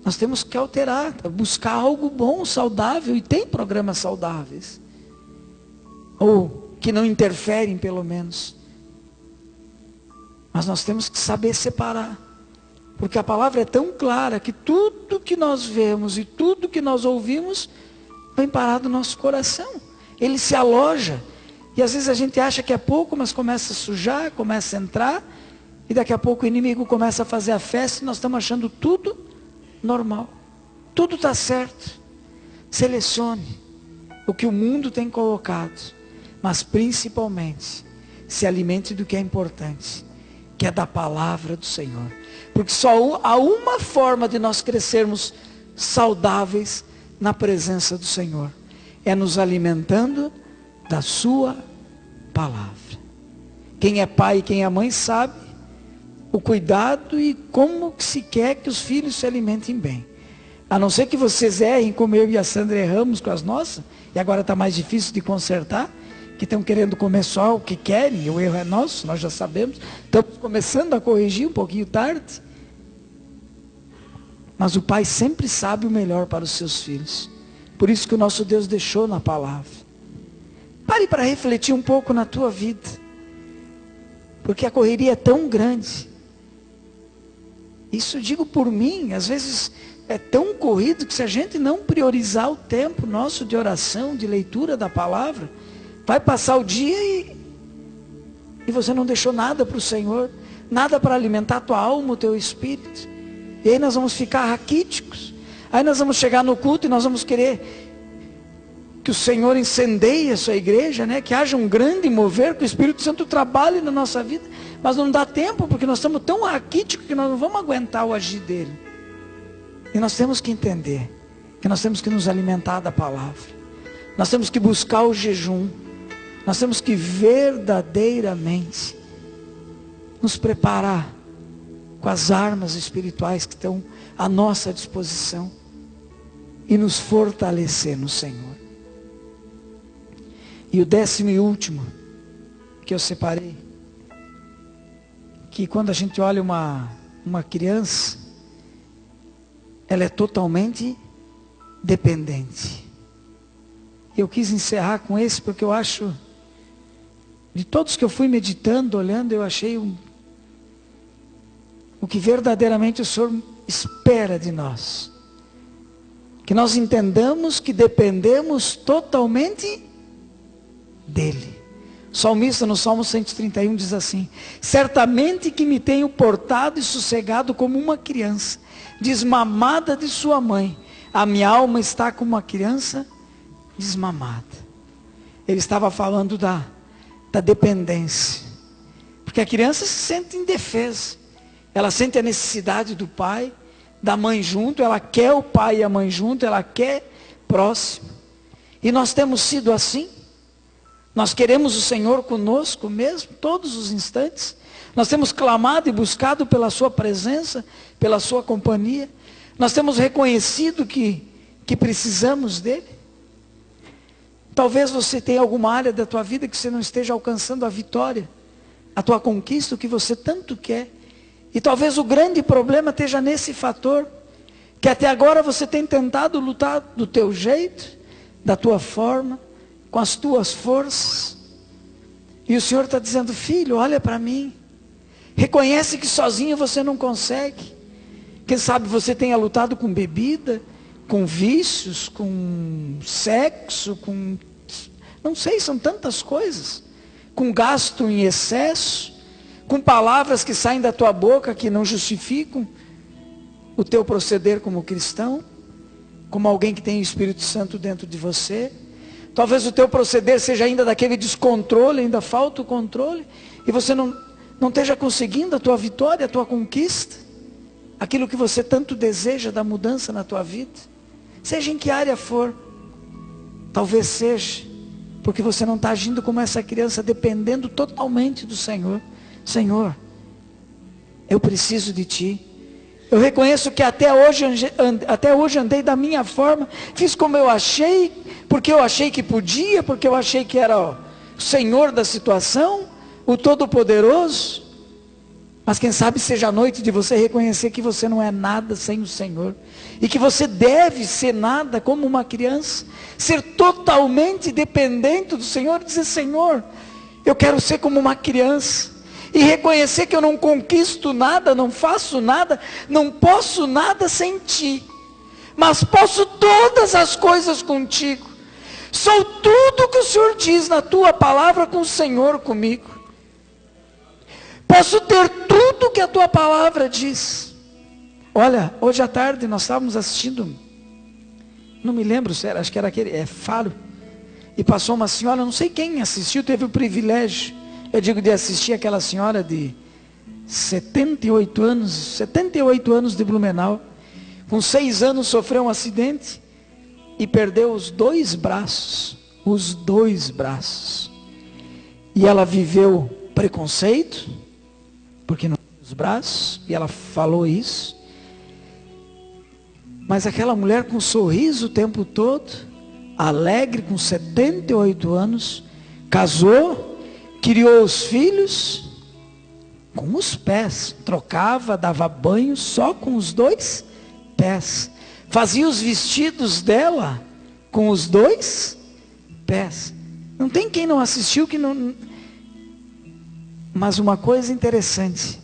Nós temos que alterar, buscar algo bom, saudável. E tem programas saudáveis. Ou que não interferem pelo menos. Mas nós temos que saber separar. Porque a palavra é tão clara que tudo que nós vemos e tudo que nós ouvimos vem parar do nosso coração. Ele se aloja. E às vezes a gente acha que é pouco, mas começa a sujar, começa a entrar. E daqui a pouco o inimigo começa a fazer a festa e nós estamos achando tudo normal. Tudo está certo. Selecione o que o mundo tem colocado. Mas principalmente, se alimente do que é importante, que é da palavra do Senhor. Porque só há uma forma de nós crescermos saudáveis na presença do Senhor. É nos alimentando da sua palavra. Quem é pai e quem é mãe sabe o cuidado e como que se quer que os filhos se alimentem bem. A não ser que vocês errem como eu e a Sandra erramos com as nossas, e agora está mais difícil de consertar, que estão querendo comer só o que querem, e o erro é nosso, nós já sabemos. Estamos começando a corrigir um pouquinho tarde. Mas o pai sempre sabe o melhor para os seus filhos. Por isso que o nosso Deus deixou na palavra. Pare para refletir um pouco na tua vida. Porque a correria é tão grande. Isso eu digo por mim, às vezes é tão corrido que se a gente não priorizar o tempo nosso de oração, de leitura da palavra, vai passar o dia e você não deixou nada para o Senhor, nada para alimentar a tua alma, o teu espírito. E aí nós vamos ficar raquíticos. Aí nós vamos chegar no culto e nós vamos querer que o Senhor incendeie a sua igreja, né? Que haja um grande mover, que o Espírito Santo trabalhe na nossa vida. Mas não dá tempo, porque nós estamos tão raquíticos que nós não vamos aguentar o agir dele. E nós temos que entender que nós temos que nos alimentar da palavra. Nós temos que buscar o jejum. Nós temos que verdadeiramente nos preparar com as armas espirituais que estão à nossa disposição e nos fortalecer no Senhor. E o 10º e último que eu separei, que quando a gente olha uma criança, ela é totalmente dependente. Eu quis encerrar com esse porque eu acho, de todos que eu fui meditando, olhando, eu achei o que verdadeiramente o Senhor espera de nós. Que nós entendamos que dependemos totalmente dele. O salmista no Salmo 131 diz assim: certamente que me tenho portado e sossegado como uma criança, desmamada de sua mãe. A minha alma está como uma criança desmamada. Ele estava falando da dependência. Porque a criança se sente indefesa. Ela sente a necessidade do pai, da mãe junto, ela quer o pai e a mãe junto, ela quer próximo. E nós temos sido assim. Nós queremos o Senhor conosco mesmo, todos os instantes. Nós temos clamado e buscado pela sua presença, pela sua companhia. Nós temos reconhecido que precisamos dele. Talvez você tenha alguma área da tua vida que você não esteja alcançando a vitória, a tua conquista, o que você tanto quer. E talvez o grande problema esteja nesse fator, que até agora você tem tentado lutar do teu jeito, da tua forma, com as tuas forças. E o Senhor está dizendo: filho, olha para mim. Reconhece que sozinho você não consegue. Quem sabe você tenha lutado com bebida, com vícios, com sexo, com... não sei, são tantas coisas. Com gasto em excesso, com palavras que saem da tua boca que não justificam o teu proceder como cristão, como alguém que tem o Espírito Santo dentro de você. Talvez o teu proceder seja ainda daquele descontrole, ainda falta o controle, e você não esteja conseguindo a tua vitória, a tua conquista, aquilo que você tanto deseja da mudança na tua vida, seja em que área for. Talvez seja porque você não está agindo como essa criança, dependendo totalmente do Senhor. Senhor, eu preciso de Ti. Eu reconheço que até hoje andei da minha forma, fiz como eu achei, porque eu achei que podia, porque eu achei que era o Senhor da situação, o Todo-Poderoso. Mas quem sabe seja a noite de você reconhecer que você não é nada sem o Senhor, e que você deve ser nada como uma criança, ser totalmente dependente do Senhor, e dizer: Senhor, eu quero ser como uma criança, e reconhecer que eu não conquisto nada, não faço nada, não posso nada sem Ti, mas posso todas as coisas contigo. Sou tudo que o Senhor diz na Tua palavra com o Senhor comigo. Posso ter tudo que a Tua palavra diz. Olha, hoje à tarde nós estávamos assistindo, não me lembro se era, acho que era aquele, Faro, e passou uma senhora, não sei quem assistiu, teve o privilégio, eu digo, de assistir aquela senhora de 78 anos de Blumenau, com 6 anos sofreu um acidente, e perdeu os 2 braços, e ela viveu preconceito, porque não tinha os braços, e ela falou isso, mas aquela mulher com um sorriso o tempo todo, alegre, com 78 anos, casou, criou os filhos, com os pés, trocava, dava banho só com os 2 pés, fazia os vestidos dela com os 2 pés, não tem quem não assistiu que não... Mas uma coisa interessante,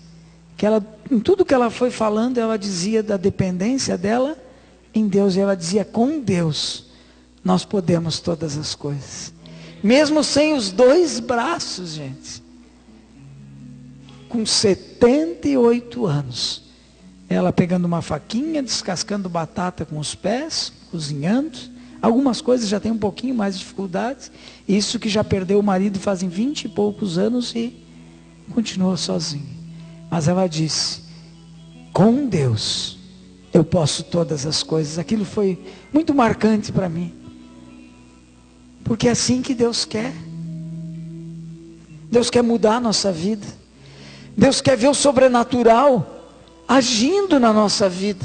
que ela, em tudo que ela foi falando, ela dizia da dependência dela em Deus, e ela dizia: com Deus nós podemos todas as coisas, mesmo sem os 2 braços, gente. Com 78 anos, ela pegando uma faquinha, descascando batata com os pés, cozinhando, algumas coisas já tem um pouquinho mais de dificuldades, isso que já perdeu o marido fazem 20 e poucos anos e continuou sozinha, mas ela disse: com Deus eu posso todas as coisas. Aquilo foi muito marcante para mim, porque é assim que Deus quer. Deus quer mudar a nossa vida, Deus quer ver o sobrenatural agindo na nossa vida,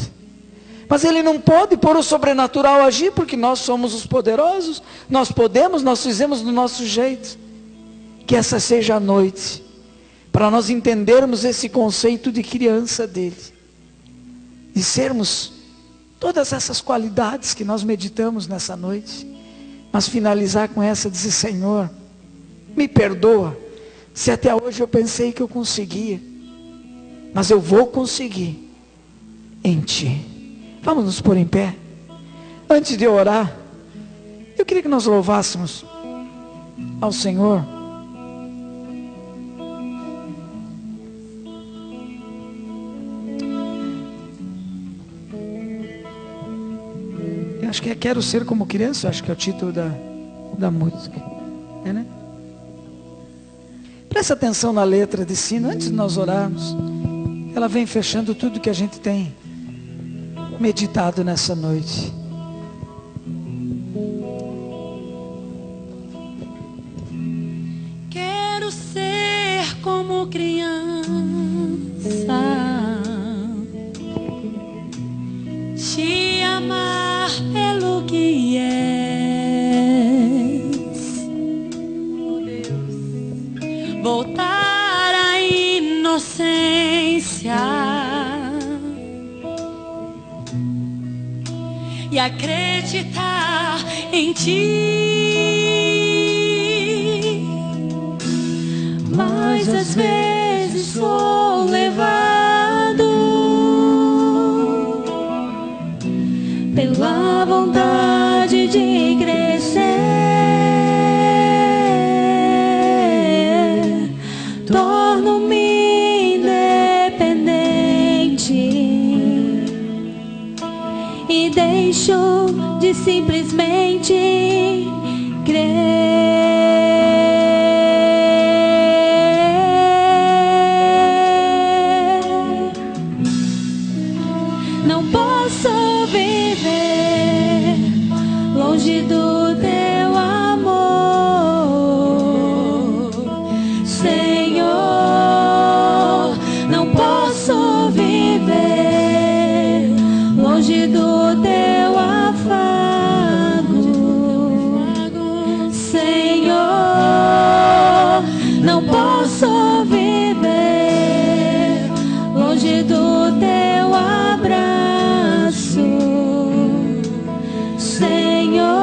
mas Ele não pode pôr o sobrenatural a agir, porque nós somos os poderosos, nós podemos, nós fizemos do nosso jeito. Que essa seja a noite, para nós entendermos esse conceito de criança dele, de sermos todas essas qualidades que nós meditamos nessa noite, mas finalizar com essa, dizer: Senhor, me perdoa, se até hoje eu pensei que eu conseguia, mas eu vou conseguir em Ti. Vamos nos pôr em pé. Antes de orar, eu queria que nós louvássemos ao Senhor. Acho que é Quero Ser Como Criança, acho que é o título da música, né? Presta atenção na letra de sino, antes de nós orarmos. Ela vem fechando tudo que a gente tem meditado nessa noite. Quero ser como criança, te amar pelo que és, voltar à inocência e acreditar em Ti. Mas às vezes sou levado pela vontade de crescer, torno-me independente e deixo de simplesmente crer. Não posso viver Senhor, não posso viver longe do teu afago. Senhor, não posso viver longe do teu abraço. Senhor,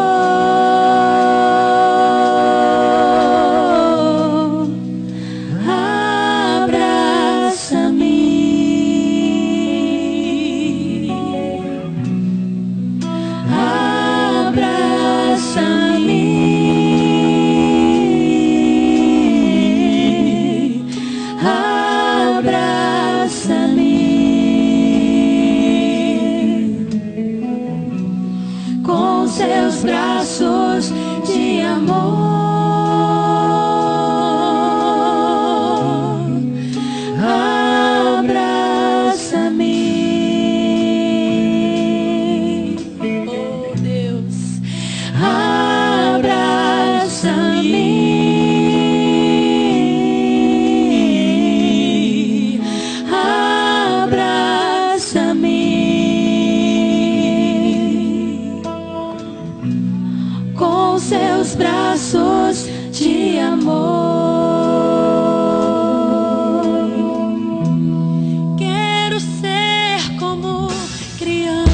braços de amor, abraça-me, oh Deus, abraça-me, abraça-me. Com seus braços de amor, quero ser como criança.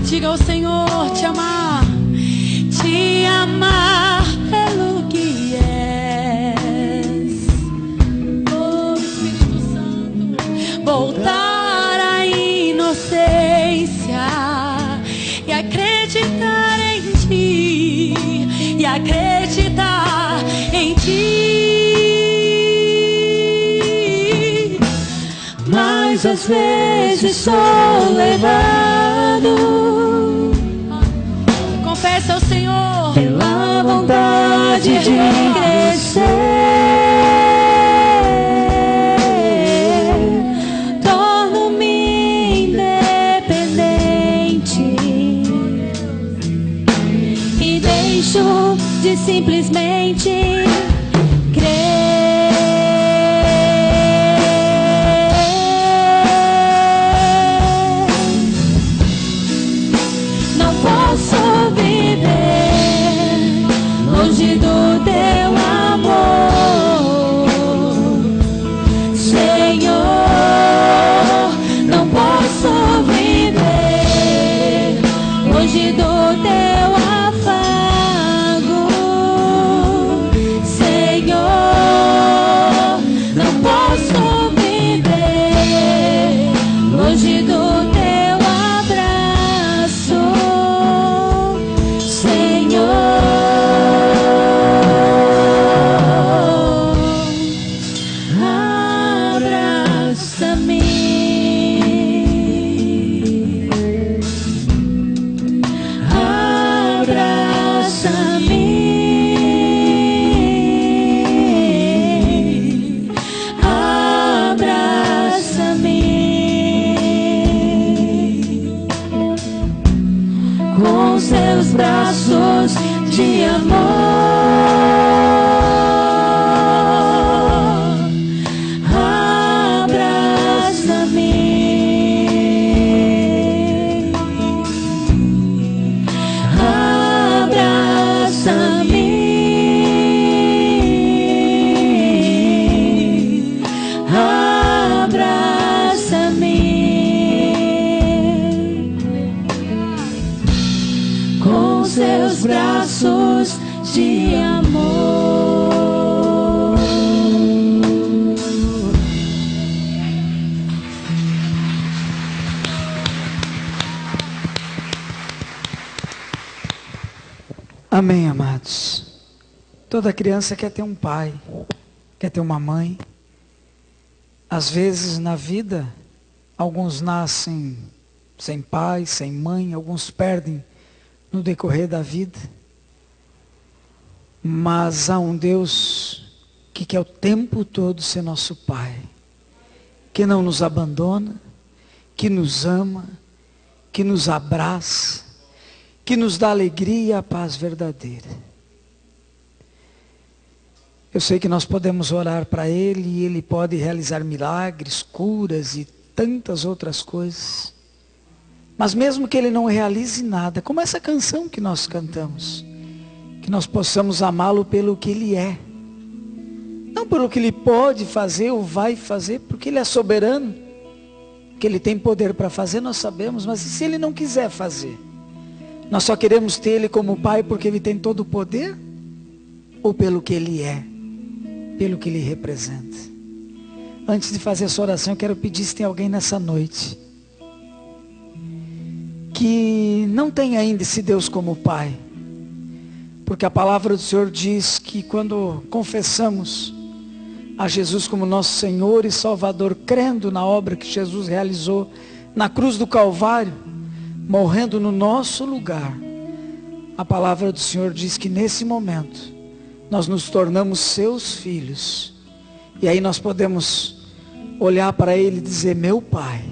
Diga ao Senhor: te amar pelo que és. Oh Espírito Santo, voltar à inocência e acreditar em ti, e acreditar em ti. Mas às vezes sou levado, confessa ao Senhor, pela vontade de crescer. Torno-me independente e deixo de simplesmente crer. Não posso viver longe do teu amor, Senhor. Não posso viver longe do teu afago, Senhor. Não posso viver longe do teu abraço, Senhor. Com seus braços de amor, abraça-me, abraça-me, abraça-me. Com seus braços de amor. Amém, amados. Toda criança quer ter um pai, quer ter uma mãe. Às vezes na vida, alguns nascem sem pai, sem mãe, alguns perdem no decorrer da vida. Mas há um Deus que quer o tempo todo ser nosso Pai, que não nos abandona, que nos ama, que nos abraça, que nos dá alegria e a paz verdadeira. Eu sei que nós podemos orar para Ele e Ele pode realizar milagres, curas e tantas outras coisas. Mas mesmo que Ele não realize nada, como essa canção que nós cantamos, que nós possamos amá-lo pelo que Ele é. Não pelo que Ele pode fazer ou vai fazer, porque Ele é soberano, que Ele tem poder para fazer, nós sabemos, mas e se Ele não quiser fazer? Nós só queremos ter Ele como Pai porque Ele tem todo o poder? Ou pelo que Ele é? Pelo que Ele representa? Antes de fazer essa oração, eu quero pedir se tem alguém nessa noite que não tem ainda esse Deus como Pai. Porque a palavra do Senhor diz que quando confessamos a Jesus como nosso Senhor e Salvador, crendo na obra que Jesus realizou na cruz do Calvário, morrendo no nosso lugar, a palavra do Senhor diz que nesse momento nós nos tornamos seus filhos. E aí nós podemos olhar para Ele e dizer: meu Pai.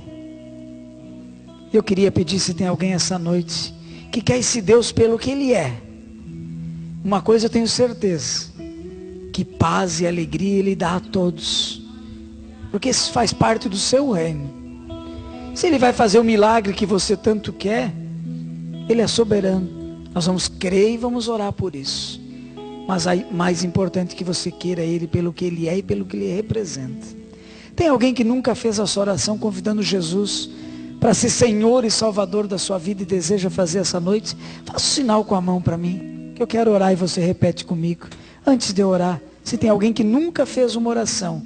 Eu queria pedir se tem alguém essa noite que quer esse Deus pelo que Ele é. Uma coisa eu tenho certeza, que paz e alegria Ele dá a todos, porque isso faz parte do seu reino. Se Ele vai fazer o milagre que você tanto quer, Ele é soberano. Nós vamos crer e vamos orar por isso. Mas mais importante que você queira Ele pelo que Ele é e pelo que Ele representa. Tem alguém que nunca fez essa oração convidando Jesus para ser Senhor e Salvador da sua vida e deseja fazer essa noite? Faça um sinal com a mão para mim, que eu quero orar e você repete comigo. Antes de eu orar, se tem alguém que nunca fez uma oração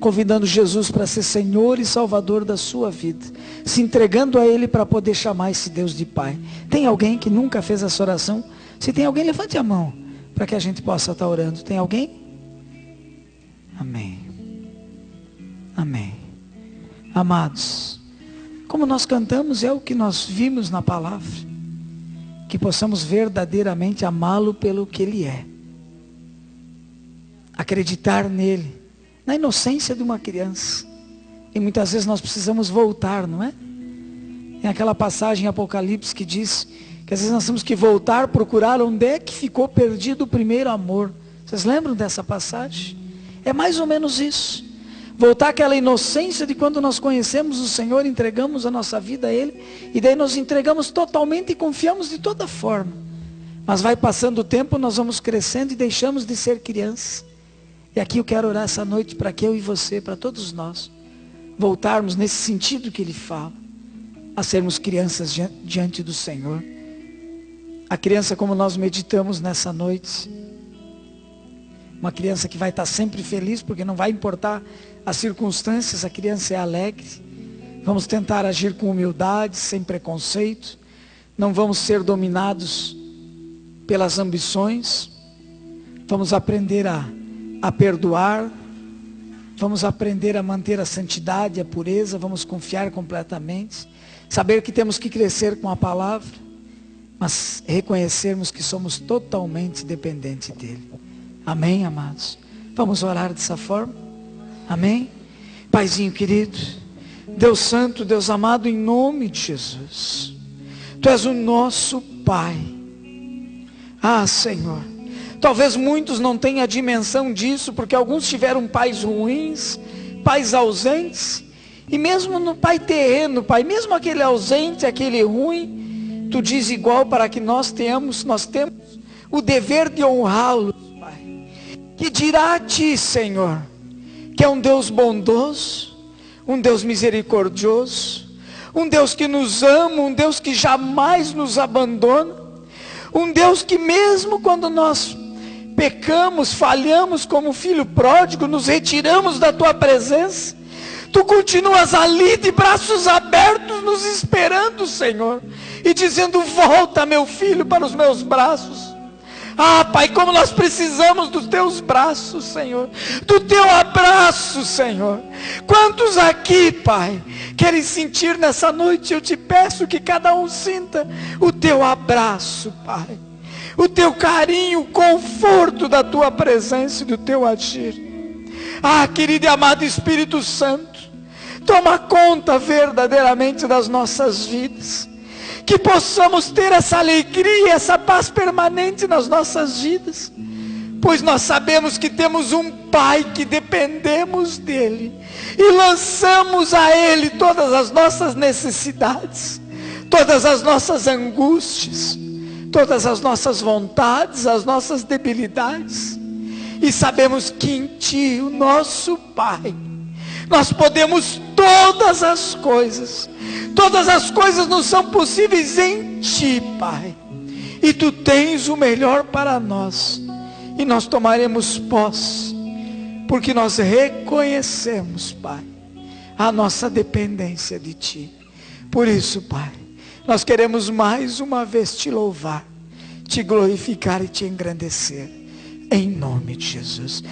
convidando Jesus para ser Senhor e Salvador da sua vida, se entregando a Ele para poder chamar esse Deus de Pai. Tem alguém que nunca fez essa oração? Se tem alguém, levante a mão para que a gente possa estar orando. Tem alguém? Amém. Amém. Amados, como nós cantamos, é o que nós vimos na palavra, que possamos verdadeiramente amá-lo pelo que Ele é, acreditar nele, na inocência de uma criança. E muitas vezes nós precisamos voltar, não é? Tem aquela passagem em Apocalipse que diz que às vezes nós temos que voltar, procurar onde é que ficou perdido o primeiro amor. Vocês lembram dessa passagem? É mais ou menos isso. Voltar àquela inocência de quando nós conhecemos o Senhor, entregamos a nossa vida a Ele, e daí nos entregamos totalmente e confiamos de toda forma. Mas vai passando o tempo, nós vamos crescendo e deixamos de ser crianças. E aqui eu quero orar essa noite para que eu e você, para todos nós, voltarmos nesse sentido que Ele fala, a sermos crianças diante do Senhor. A criança, como nós meditamos nessa noite, uma criança que vai estar sempre feliz, porque não vai importar as circunstâncias, a criança é alegre. Vamos tentar agir com humildade, sem preconceito. Não vamos ser dominados pelas ambições. Vamos aprender a perdoar. Vamos aprender a manter a santidade, a pureza. Vamos confiar completamente. Saber que temos que crescer com a palavra, mas reconhecermos que somos totalmente dependentes dEle. Amém, amados? Vamos orar dessa forma? Amém? Paizinho querido, Deus santo, Deus amado, em nome de Jesus, Tu és o nosso Pai. Ah, Senhor, talvez muitos não tenham a dimensão disso, porque alguns tiveram pais ruins, pais ausentes, e mesmo no pai terreno, Pai, mesmo aquele ausente, aquele ruim, Tu diz igual para que nós temos o dever de honrá-lo. Que dirá a Ti, Senhor, que é um Deus bondoso, um Deus misericordioso, um Deus que nos ama, um Deus que jamais nos abandona, um Deus que mesmo quando nós pecamos, falhamos como filho pródigo, nos retiramos da Tua presença, Tu continuas ali de braços abertos, nos esperando, Senhor, e dizendo: volta, meu filho, para os meus braços. Ah, Pai, como nós precisamos dos Teus braços, Senhor, do Teu abraço, Senhor. Quantos aqui, Pai, querem sentir nessa noite? Eu Te peço que cada um sinta o Teu abraço, Pai, o Teu carinho, o conforto da Tua presença e do Teu agir. Ah, querido e amado Espírito Santo, toma conta verdadeiramente das nossas vidas. Que possamos ter essa alegria, essa paz permanente nas nossas vidas. pois nós sabemos que temos um Pai que dependemos dele e lançamos a Ele todas as nossas necessidades, todas as nossas angústias, todas as nossas vontades, as nossas debilidades, e sabemos que em Ti, o nosso Pai, nós podemos todas as coisas nos são possíveis em Ti, Pai, e Tu tens o melhor para nós, e nós tomaremos posse, porque nós reconhecemos, Pai, a nossa dependência de Ti. Por isso, Pai, nós queremos mais uma vez Te louvar, Te glorificar e Te engrandecer, em nome de Jesus.